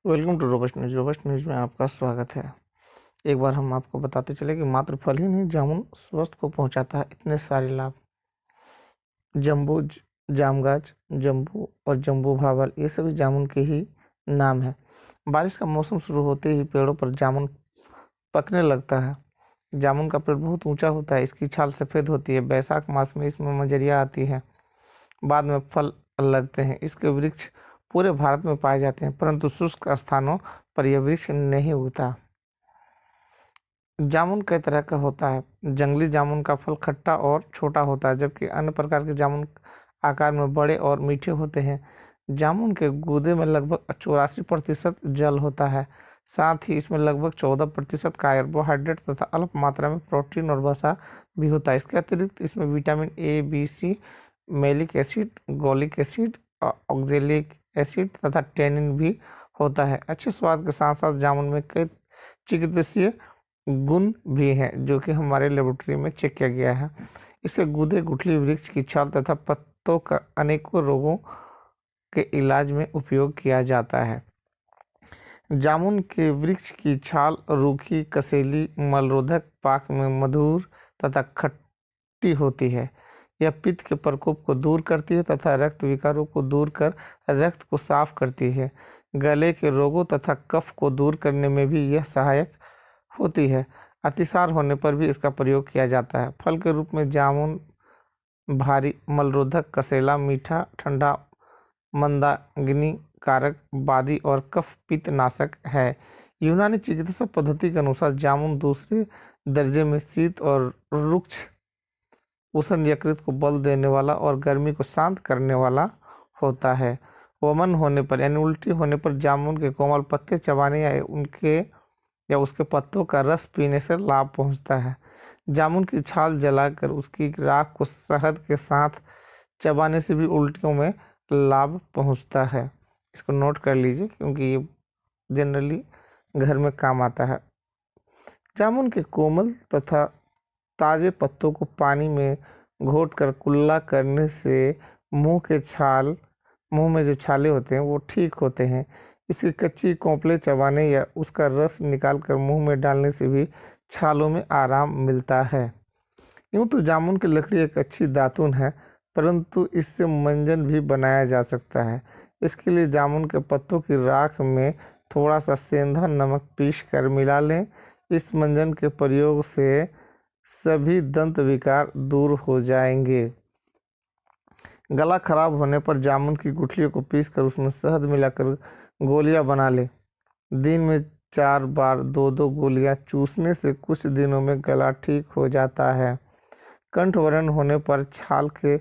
Welcome to Robust News. Robust News में आपका स्वागत है। एक बार हम आपको बताते चले कि मात्र फल ही नहीं, जामुन स्वास्थ्य को पहुंचाता है इतने सारे लाभ। जम्बू जामगाछ, जम्बू और जम्बू भावल, ये सभी जामुन के ही नाम है। बारिश का मौसम शुरू होते ही पेड़ों पर जामुन पकने लगता है। जामुन का पेड़ बहुत ऊंचा होता है, इसकी छाल सफ़ेद होती है। बैसाख मास में इसमें मंजरियाँ आती हैं, बाद में फल लगते हैं। इसके वृक्ष पूरे भारत में पाए जाते हैं, परंतु शुष्क स्थानों पर यह वृक्ष नहीं उगता। जामुन कई तरह का होता है। जंगली जामुन का फल खट्टा और छोटा होता है, जबकि अन्य प्रकार के जामुन आकार में बड़े और मीठे होते हैं। जामुन के गूदे में लगभग 84% जल होता है। साथ ही इसमें लगभग 14% कार्बोहाइड्रेट तथा अल्प मात्रा में प्रोटीन और वसा भी होता है। इसके अतिरिक्त इसमें vitamin A, B, C, malic acid, gallic acid, oxalic acid तथा टेनिन भी होता है। अच्छे स्वाद के साथ साथ जामुन में कई चिकित्सीय गुण भी हैं, जो कि हमारे लेबोरेटरी में चेक किया गया है। इसे गूदे, गुठली, वृक्ष की छाल तथा पत्तों का अनेकों रोगों के इलाज में उपयोग किया जाता है। जामुन के वृक्ष की छाल रूखी, कसेली, मलरोधक, पाक में मधुर तथा खट्टी होती है। यह पित्त के प्रकोप को दूर करती है तथा रक्त विकारों को दूर कर रक्त को साफ करती है। गले के रोगों तथा कफ को दूर करने में भी यह सहायक होती है। अतिसार होने पर भी इसका प्रयोग किया जाता है। फल के रूप में जामुन भारी, मलरोधक, कसेला, मीठा, ठंडा, मंदाग्नि कारक, बादी और कफ पित्त नाशक है। यूनानी चिकित्सा पद्धति के अनुसार जामुन दूसरे दर्जे में शीत और रुक्ष उष्ण यकृत को बल देने वाला और गर्मी को शांत करने वाला होता है। वमन होने पर यानी उल्टी होने पर जामुन के कोमल पत्ते चबाने या उसके पत्तों का रस पीने से लाभ पहुंचता है। जामुन की छाल जलाकर उसकी राख को शहद के साथ चबाने से भी उल्टियों में लाभ पहुंचता है। इसको नोट कर लीजिए, क्योंकि ये जनरली घर में काम आता है। जामुन के कोमल तथा ताजे पत्तों को पानी में घोटकर कुल्ला करने से मुंह में जो छाले होते हैं वो ठीक होते हैं। इसकी कच्ची कोंपलें चबाने या उसका रस निकालकर मुंह में डालने से भी छालों में आराम मिलता है। यूँ तो जामुन की लकड़ी एक अच्छी दातुन है, परंतु इससे मंजन भी बनाया जा सकता है। इसके लिए जामुन के पत्तों की राख में थोड़ा सा सेंधा नमक पीस कर मिला लें। इस मंजन के प्रयोग से सभी दंत विकार दूर हो जाएंगे। गला खराब होने पर जामुन की गुठलियों को पीसकर उसमें शहद मिलाकर गोलियां बना ले। दिन में 4 बार 2-2 गोलियां चूसने से कुछ दिनों में गला ठीक हो जाता है। कंठवरण होने पर छाल के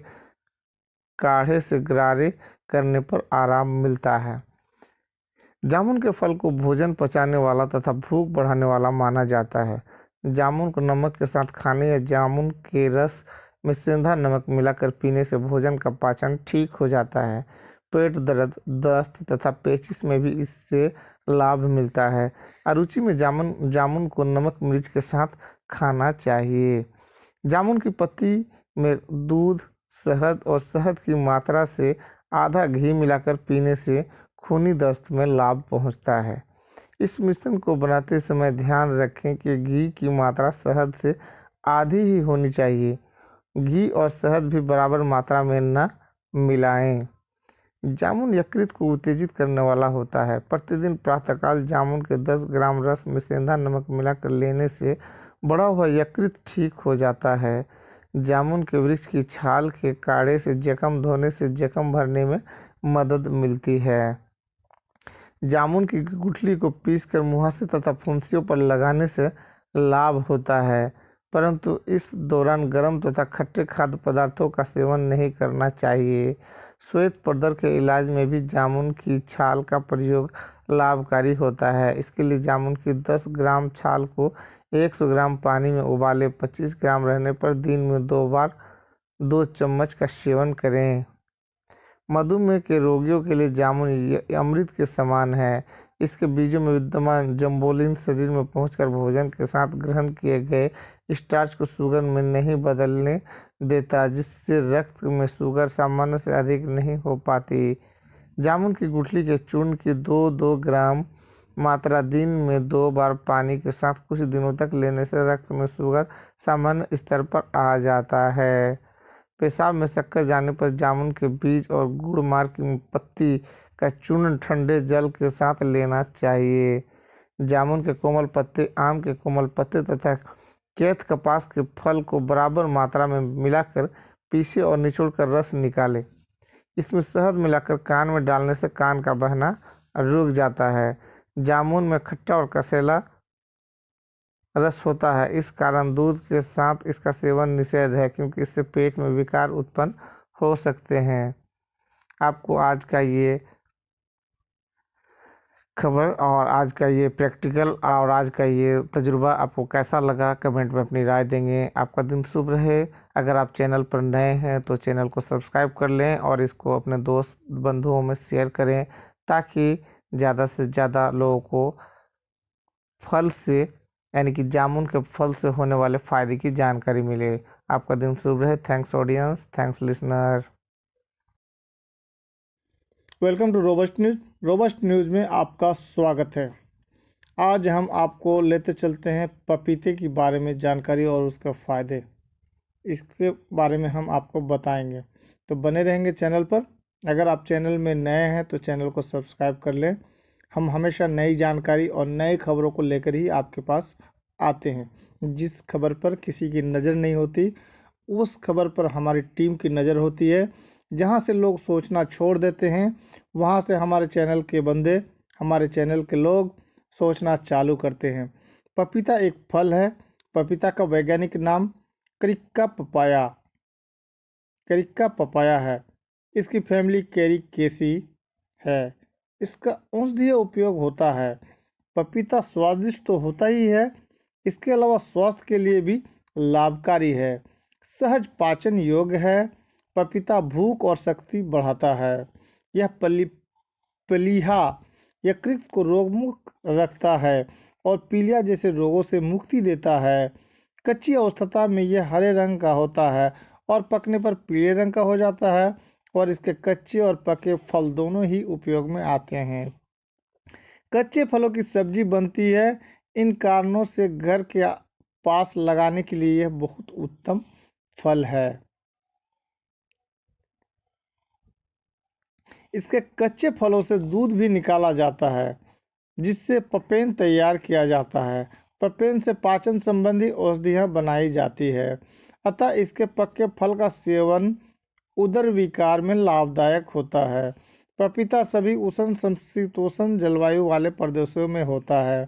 काढ़े से गरारे करने पर आराम मिलता है। जामुन के फल को भोजन पचाने वाला तथा भूख बढ़ाने वाला माना जाता है। जामुन को नमक के साथ खाने या जामुन के रस में सेंधा नमक मिलाकर पीने से भोजन का पाचन ठीक हो जाता है। पेट दर्द, दस्त तथा पेचिश में भी इससे लाभ मिलता है। अरुचि में जामुन को नमक मिर्च के साथ खाना चाहिए। जामुन की पत्ती में दूध, शहद और शहद की मात्रा से आधा घी मिलाकर पीने से खूनी दस्त में लाभ पहुंचता है। इस मिश्रण को बनाते समय ध्यान रखें कि घी की मात्रा शहद से आधी ही होनी चाहिए। घी और शहद भी बराबर मात्रा में न मिलाएं। जामुन यकृत को उत्तेजित करने वाला होता है। प्रतिदिन प्रातःकाल जामुन के 10 ग्राम रस में सेंधा नमक मिलाकर लेने से बढ़ा हुआ यकृत ठीक हो जाता है। जामुन के वृक्ष की छाल के काढ़े से जख्म धोने से जख्म भरने में मदद मिलती है। जामुन की गुठली को पीसकर मुहासे तथा फुंसियों पर लगाने से लाभ होता है, परंतु इस दौरान गर्म तथा खट्टे खाद्य पदार्थों का सेवन नहीं करना चाहिए। श्वेत प्रदर के इलाज में भी जामुन की छाल का प्रयोग लाभकारी होता है। इसके लिए जामुन की 10 ग्राम छाल को 100 ग्राम पानी में उबालें। 25 ग्राम रहने पर दिन में 2 बार 2 चम्मच का सेवन करें। मधुमेह के रोगियों के लिए जामुन अमृत के समान है। इसके बीजों में विद्यमान जम्बोलिन शरीर में पहुंचकर भोजन के साथ ग्रहण किए गए स्टार्च को शुगर में नहीं बदलने देता, जिससे रक्त में शुगर सामान्य से अधिक नहीं हो पाती। जामुन की गुठली के चूर्ण की 2-2 ग्राम मात्रा दिन में 2 बार पानी के साथ कुछ दिनों तक लेने से रक्त में शुगर सामान्य स्तर पर आ जाता है। पेशाब में शक्कर जाने पर जामुन के बीज और गुड़ मार की पत्ती का चूर्ण ठंडे जल के साथ लेना चाहिए। जामुन के कोमल पत्ते, आम के कोमल पत्ते तथा कैथ कपास के फल को बराबर मात्रा में मिलाकर पीसें और निचोड़कर रस निकालें। इसमें शहद मिलाकर कान में डालने से कान का बहना रुक जाता है। जामुन में खट्टा और कसैला रस होता है, इस कारण दूध के साथ इसका सेवन निषेध है क्योंकि इससे पेट में विकार उत्पन्न हो सकते हैं। आपको आज का ये खबर और आज का ये प्रैक्टिकल और आज का ये तजुर्बा आपको कैसा लगा, कमेंट में अपनी राय देंगे। आपका दिन शुभ रहे। अगर आप चैनल पर नए हैं तो चैनल को सब्सक्राइब कर लें और इसको अपने दोस्त बंधुओं में शेयर करें ताकि ज़्यादा से ज़्यादा लोगों को फल से यानी कि जामुन के फल से होने वाले फ़ायदे की जानकारी मिले। आपका दिन शुभ रहे। Thanks audience, thanks listener. Welcome to Robust News. Robust News में आपका स्वागत है। आज हम आपको लेते चलते हैं पपीते के बारे में जानकारी और उसके फ़ायदे, इसके बारे में हम आपको बताएंगे, तो बने रहेंगे चैनल पर। अगर आप चैनल में नए हैं तो चैनल को सब्सक्राइब कर लें। हम हमेशा नई जानकारी और नई खबरों को लेकर ही आपके पास आते हैं। जिस खबर पर किसी की नज़र नहीं होती उस खबर पर हमारी टीम की नज़र होती है। जहां से लोग सोचना छोड़ देते हैं वहां से हमारे चैनल के बंदे, हमारे चैनल के लोग सोचना चालू करते हैं। पपीता एक फल है। पपीता का वैज्ञानिक नाम करिक्का पपाया है। इसकी फैमिली कैरिकेसी है। इसका औषधीय उपयोग होता है। पपीता स्वादिष्ट तो होता ही है, इसके अलावा स्वास्थ्य के लिए भी लाभकारी है। सहज पाचन योग्य है। पपीता भूख और शक्ति बढ़ाता है। यह प्लीहा यकृत को रोगमुक्त रखता है और पीलिया जैसे रोगों से मुक्ति देता है। कच्ची अवस्था में यह हरे रंग का होता है और पकने पर पीले रंग का हो जाता है और इसके कच्चे और पके फल दोनों ही उपयोग में आते हैं। कच्चे फलों की सब्जी बनती है। इन कारणों से घर के पास लगाने के लिए यह बहुत उत्तम फल है। इसके कच्चे फलों से दूध भी निकाला जाता है जिससे पपेन तैयार किया जाता है। पपेन से पाचन संबंधी औषधियाँ बनाई जाती है। अतः इसके पके फल का सेवन उदर विकार में लाभदायक होता है। पपीता सभी उष्ण समशीतोष्ण जलवायु वाले प्रदेशों में होता है।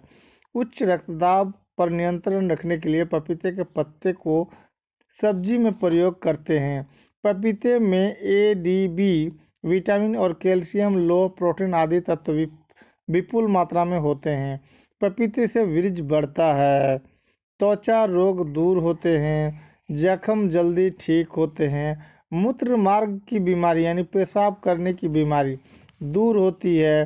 उच्च रक्तदाब पर नियंत्रण रखने के लिए पपीते के पत्ते को सब्जी में प्रयोग करते हैं। पपीते में ADB, विटामिन और कैल्शियम, लोह प्रोटीन आदि तत्व विपुल मात्रा में होते हैं। पपीते से वीर्य बढ़ता है। त्वचा रोग दूर होते हैं। जख्म जल्दी ठीक होते हैं। मूत्र मार्ग की बीमारी यानी पेशाब करने की बीमारी दूर होती है।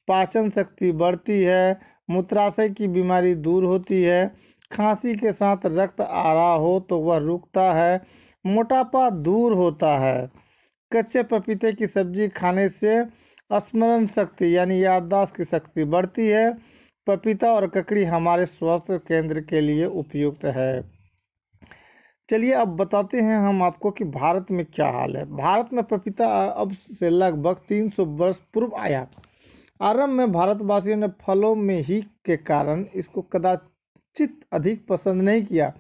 पाचन शक्ति बढ़ती है। मूत्राशय की बीमारी दूर होती है। खांसी के साथ रक्त आ रहा हो तो वह रुकता है। मोटापा दूर होता है। कच्चे पपीते की सब्जी खाने से स्मरण शक्ति यानी याददाश्त की शक्ति बढ़ती है। पपीता और ककड़ी हमारे स्वास्थ्य केंद्र के लिए उपयुक्त है। चलिए अब बताते हैं हम आपको कि भारत में क्या हाल है। भारत में पपीता अब से लगभग 300 वर्ष पूर्व आया। आरंभ में भारतवासियों ने फलों में ही के कारण इसको कदाचित अधिक पसंद नहीं किया,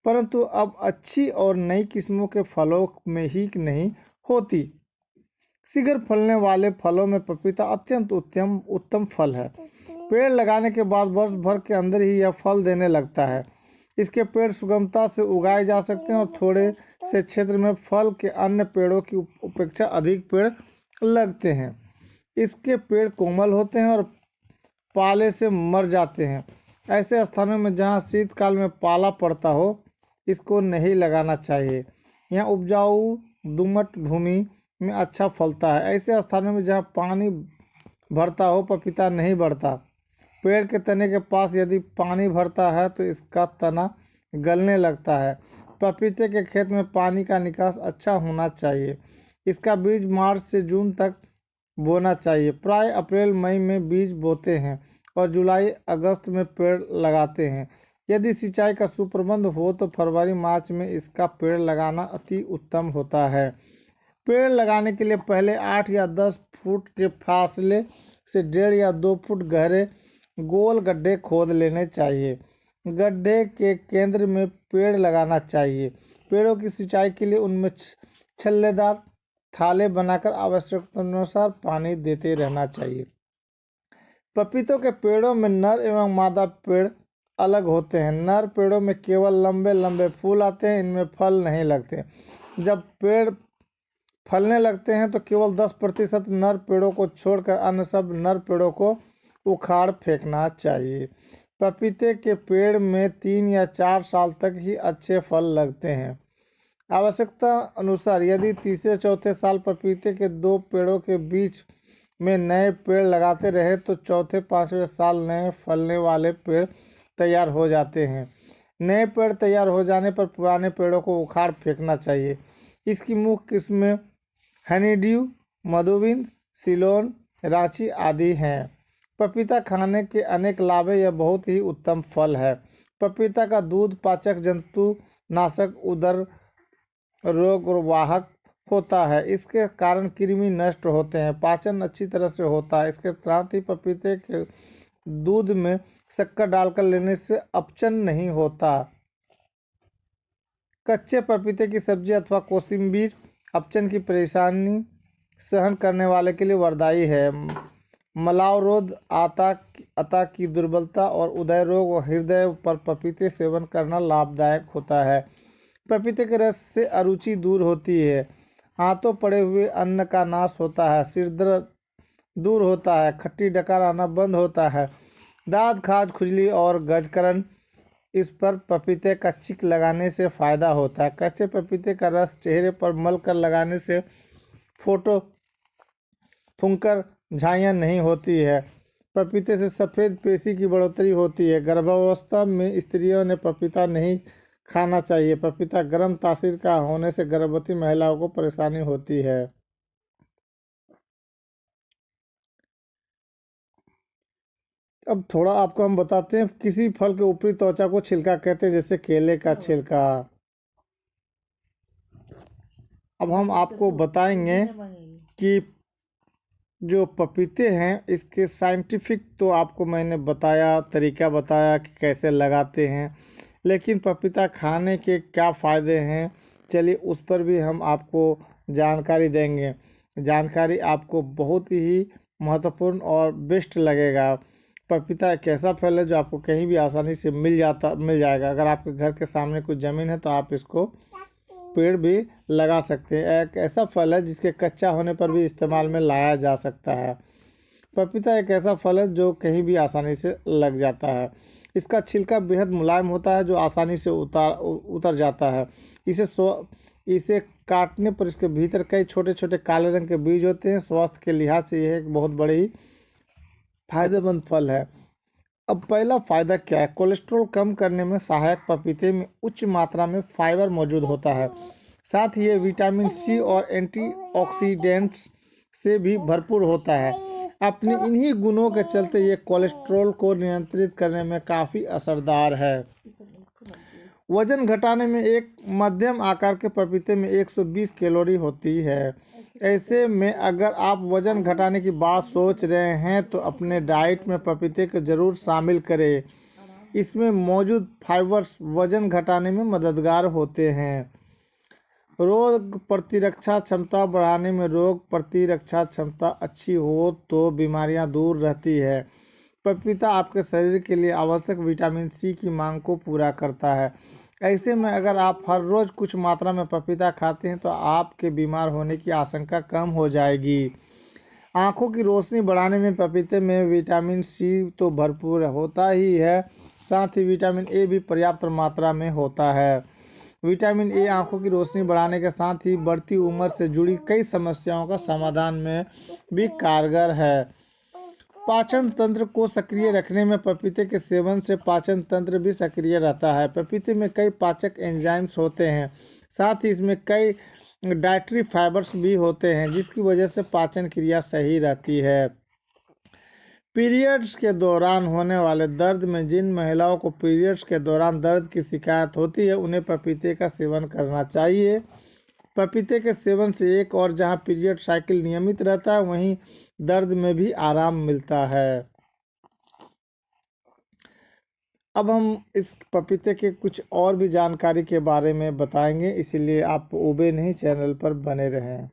परंतु अब अच्छी और नई किस्मों के फलों में ही नहीं होती। शीघ्र फलने वाले फलों में पपीता अत्यंत उत्तम फल है। पेड़ लगाने के बाद वर्ष भर के अंदर ही यह फल देने लगता है। इसके पेड़ सुगमता से उगाए जा सकते हैं और थोड़े से क्षेत्र में फल के अन्य पेड़ों की अपेक्षा अधिक पेड़ लगते हैं। इसके पेड़ कोमल होते हैं और पाले से मर जाते हैं। ऐसे स्थानों में जहां शीतकाल में पाला पड़ता हो इसको नहीं लगाना चाहिए। यहाँ उपजाऊ दोमट भूमि में अच्छा फलता है। ऐसे स्थानों में जहाँ पानी भरता हो पपीता नहीं बढ़ता। पेड़ के तने के पास यदि पानी भरता है तो इसका तना गलने लगता है। पपीते के खेत में पानी का निकास अच्छा होना चाहिए। इसका बीज मार्च से जून तक बोना चाहिए। प्राय अप्रैल मई में बीज बोते हैं और जुलाई अगस्त में पेड़ लगाते हैं। यदि सिंचाई का सुप्रबंध हो तो फरवरी मार्च में इसका पेड़ लगाना अति उत्तम होता है। पेड़ लगाने के लिए पहले 8 या 10 फुट के फासले से 1.5 या 2 फुट गहरे गोल गड्ढे खोद लेने चाहिए। गड्ढे के केंद्र में पेड़ लगाना चाहिए। पेड़ों की सिंचाई के लिए उनमें छल्लेदार थाले बनाकर आवश्यकतानुसार पानी देते रहना चाहिए। पपीतों के पेड़ों में नर एवं मादा पेड़ अलग होते हैं। नर पेड़ों में केवल लंबे लंबे फूल आते हैं, इनमें फल नहीं लगते। जब पेड़ फलने लगते हैं तो केवल 10% नर पेड़ों को छोड़कर अन्य सब नर पेड़ों को उखाड़ फेंकना चाहिए। पपीते के पेड़ में 3 या 4 साल तक ही अच्छे फल लगते हैं। आवश्यकता अनुसार यदि तीसरे चौथे साल पपीते के 2 पेड़ों के बीच में नए पेड़ लगाते रहे तो चौथे पांचवें साल नए फलने वाले पेड़ तैयार हो जाते हैं। नए पेड़ तैयार हो जाने पर पुराने पेड़ों को उखाड़ फेंकना चाहिए। इसकी मुख्य किस्में हनीड्यू, मधुबिंद, सिलोन, रांची आदि हैं। पपीता खाने के अनेक लाभ है। यह बहुत ही उत्तम फल है। पपीता का दूध पाचक, जंतु नाशक, उदर रोग वाहक होता है। इसके कारण कृमि नष्ट होते हैं, पाचन अच्छी तरह से होता है। इसके साथ ही पपीते के दूध में शक्कर डालकर लेने से अपचन नहीं होता। कच्चे पपीते की सब्जी अथवा कोशिम्बीर अपचन की परेशानी सहन करने वाले के लिए वरदायी है। मलावरोध, अता की दुर्बलता और उदय रोग और हृदय पर पपीते सेवन करना लाभदायक होता है। पपीते के रस से अरुचि दूर होती है। हाथों पड़े हुए अन्न का नाश होता है। सिर दर्द दूर होता है। खट्टी डकार आना बंद होता है। दांत खाज, खुजली और गजकरण इस पर पपीते का चिक लगाने से फायदा होता है। कच्चे पपीते का रस चेहरे पर मल कर लगाने से फोटो फुंकर झाइयाँ नहीं होती है। पपीते से सफ़ेद पेशी की बढ़ोतरी होती है। गर्भावस्था में स्त्रियों ने पपीता नहीं खाना चाहिए। पपीता गर्म तासीर का होने से गर्भवती महिलाओं को परेशानी होती है। अब थोड़ा आपको हम बताते हैं, किसी फल के ऊपरी त्वचा को छिलका कहते हैं, जैसे केले का छिलका। अब हम आपको बताएंगे कि जो पपीते हैं इसके साइंटिफिक तो आपको मैंने बताया, तरीका बताया कि कैसे लगाते हैं, लेकिन पपीता खाने के क्या फ़ायदे हैं, चलिए उस पर भी हम आपको जानकारी देंगे। जानकारी आपको बहुत ही महत्वपूर्ण और बेस्ट लगेगा। पपीता एक ऐसा फल है जो आपको कहीं भी आसानी से मिल जाएगा। अगर आपके घर के सामने कुछ ज़मीन है तो आप इसको पेड़ भी लगा सकते हैं। एक ऐसा फल है जिसके कच्चा होने पर भी इस्तेमाल में लाया जा सकता है। पपीता एक ऐसा फल है जो कहीं भी आसानी से लग जाता है। इसका छिलका बेहद मुलायम होता है जो आसानी से उतर जाता है। इसे काटने पर इसके भीतर कई छोटे छोटे काले रंग के बीज होते हैं। स्वास्थ्य के लिहाज से यह एक बहुत बड़ी फायदेमंद फल है। अब पहला फायदा क्या है? कोलेस्ट्रॉल कम करने में सहायक पपीते में उच्च मात्रा में फाइबर मौजूद होता है। साथ ही ये विटामिन सी और एंटीऑक्सीडेंट्स से भी भरपूर होता है। अपने इन्हीं गुणों के चलते ये कोलेस्ट्रॉल को नियंत्रित करने में काफ़ी असरदार है। वजन घटाने में एक मध्यम आकार के पपीते में 120 कैलोरी होती है। ऐसे में अगर आप वजन घटाने की बात सोच रहे हैं तो अपने डाइट में पपीते को ज़रूर शामिल करें। इसमें मौजूद फाइबर्स वजन घटाने में मददगार होते हैं। रोग प्रतिरक्षा क्षमता बढ़ाने में रोग प्रतिरक्षा क्षमता अच्छी हो तो बीमारियां दूर रहती है। पपीता आपके शरीर के लिए आवश्यक विटामिन सी की मांग को पूरा करता है। ऐसे में अगर आप हर रोज़ कुछ मात्रा में पपीता खाते हैं तो आपके बीमार होने की आशंका कम हो जाएगी। आँखों की रोशनी बढ़ाने में पपीते में विटामिन सी तो भरपूर होता ही है, साथ ही विटामिन ए भी पर्याप्त मात्रा में होता है। विटामिन ए आँखों की रोशनी बढ़ाने के साथ ही बढ़ती उम्र से जुड़ी कई समस्याओं का समाधान में भी कारगर है। पाचन तंत्र को सक्रिय रखने में पपीते के सेवन से पाचन तंत्र भी सक्रिय रहता है। पपीते में कई पाचक एंजाइम्स होते हैं, साथ ही इसमें कई डाइटरी फाइबर्स भी होते हैं, जिसकी वजह से पाचन क्रिया सही रहती है। पीरियड्स के दौरान होने वाले दर्द में जिन महिलाओं को पीरियड्स के दौरान दर्द की शिकायत होती है, उन्हें पपीते का सेवन करना चाहिए। पपीते के सेवन से एक और जहां पीरियड साइकिल नियमित रहता है, वहीं दर्द में भी आराम मिलता है। अब हम इस पपीते के कुछ और भी जानकारी के बारे में बताएंगे, इसीलिए आप ऊबे नहीं चैनल पर बने रहें।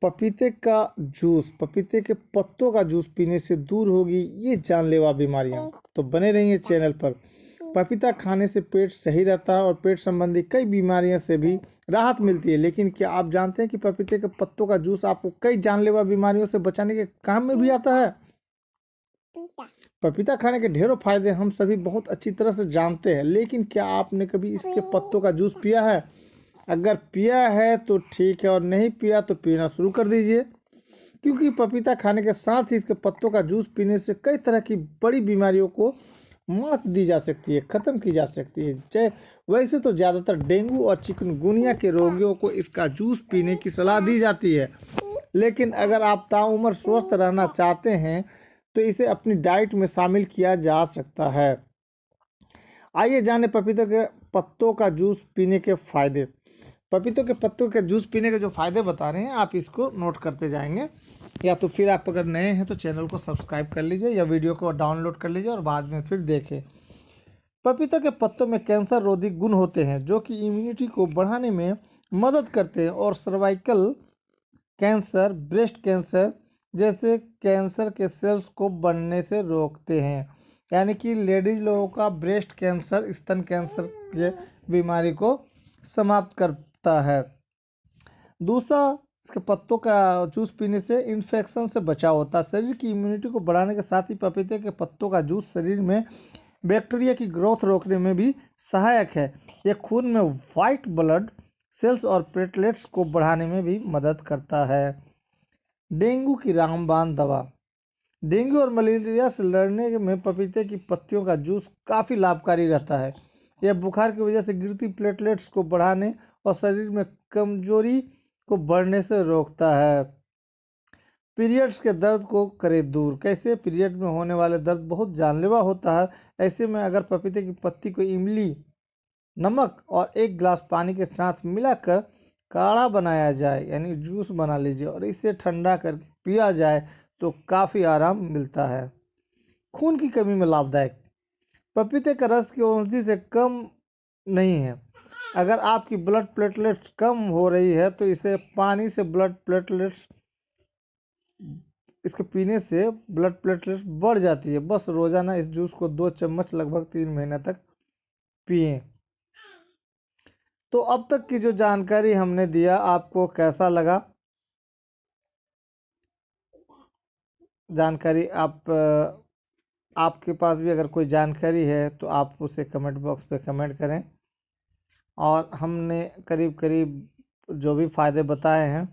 पपीते का जूस, पपीते के पत्तों का जूस पीने से दूर होगी ये जानलेवा बीमारियां, तो बने रहिए चैनल पर। पपीता खाने से पेट सही रहता है और पेट संबंधी कई बीमारियों से भी राहत मिलती है। लेकिन क्या आप जानते हैं कि पपीते के पत्तों का जूस आपको कई जानलेवा बीमारियों से बचाने के काम में भी आता है? पपीता खाने के ढेरों फायदे हम सभी बहुत अच्छी तरह से जानते हैं, लेकिन क्या आपने कभी इसके पत्तों का जूस पिया है? अगर पिया है तो ठीक है, और नहीं पिया तो पीना शुरू कर दीजिए, क्योंकि पपीता खाने के साथ ही इसके पत्तों का जूस पीने से कई तरह की बड़ी बीमारियों को मात दी जा सकती है, खत्म की जा सकती है। वैसे तो ज़्यादातर डेंगू और चिकनगुनिया के रोगियों को इसका जूस पीने की सलाह दी जाती है, लेकिन अगर आप ताउम्र स्वस्थ रहना चाहते हैं तो इसे अपनी डाइट में शामिल किया जा सकता है। आइए जाने पपीते के पत्तों का जूस पीने के फायदे। पपीतों के पत्तों के जूस पीने के जो फायदे बता रहे हैं, आप इसको नोट करते जाएंगे, या तो फिर आप अगर नए हैं तो चैनल को सब्सक्राइब कर लीजिए या वीडियो को डाउनलोड कर लीजिए और बाद में फिर देखें। पपीता के पत्तों में कैंसर रोधी गुण होते हैं, जो कि इम्यूनिटी को बढ़ाने में मदद करते हैं और सर्वाइकल कैंसर, ब्रेस्ट कैंसर जैसे कैंसर के सेल्स को बढ़ने से रोकते हैं। यानी कि लेडीज लोगों का ब्रेस्ट कैंसर, स्तन कैंसर के बीमारी को समाप्त करता है। दूसरा, इसके पत्तों का जूस पीने से इन्फेक्शन से बचाव होता है। शरीर की इम्यूनिटी को बढ़ाने के साथ ही पपीते के पत्तों का जूस शरीर में बैक्टीरिया की ग्रोथ रोकने में भी सहायक है। यह खून में वाइट ब्लड सेल्स और प्लेटलेट्स को बढ़ाने में भी मदद करता है। डेंगू की रामबाण दवा। डेंगू और मलेरिया से लड़ने में पपीते की पत्तियों का जूस काफ़ी लाभकारी रहता है। यह बुखार की वजह से गिरती प्लेटलेट्स को बढ़ाने और शरीर में कमजोरी को बढ़ने से रोकता है। पीरियड्स के दर्द को करे दूर। कैसे? पीरियड में होने वाले दर्द बहुत जानलेवा होता है। ऐसे में अगर पपीते की पत्ती को इमली, नमक और 1 गिलास पानी के साथ मिलाकर काढ़ा बनाया जाए, यानी जूस बना लीजिए, और इसे ठंडा करके पिया जाए तो काफ़ी आराम मिलता है। खून की कमी में लाभदायक। पपीते का रस की औषधि से कम नहीं है। अगर आपकी ब्लड प्लेटलेट्स कम हो रही है तो इसे पानी से ब्लड प्लेटलेट्स, इसके पीने से ब्लड प्लेटलेट्स बढ़ जाती है। बस रोजाना इस जूस को 2 चम्मच लगभग 3 महीने तक पिएं। तो अब तक की जो जानकारी हमने दिया, आपको कैसा लगा? जानकारी आपके पास भी अगर कोई जानकारी है तो आप उसे कमेंट बॉक्स पे कमेंट करें। और हमने करीब करीब जो भी फायदे बताए हैं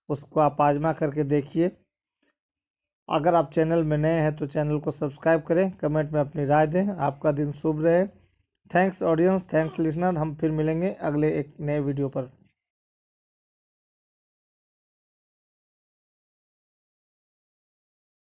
उसको आप आजमा करके देखिए। अगर आप चैनल में नए हैं तो चैनल को सब्सक्राइब करें, कमेंट में अपनी राय दें। आपका दिन शुभ रहे। Thanks audience, thanks listener. हम फिर मिलेंगे अगले एक नए वीडियो पर।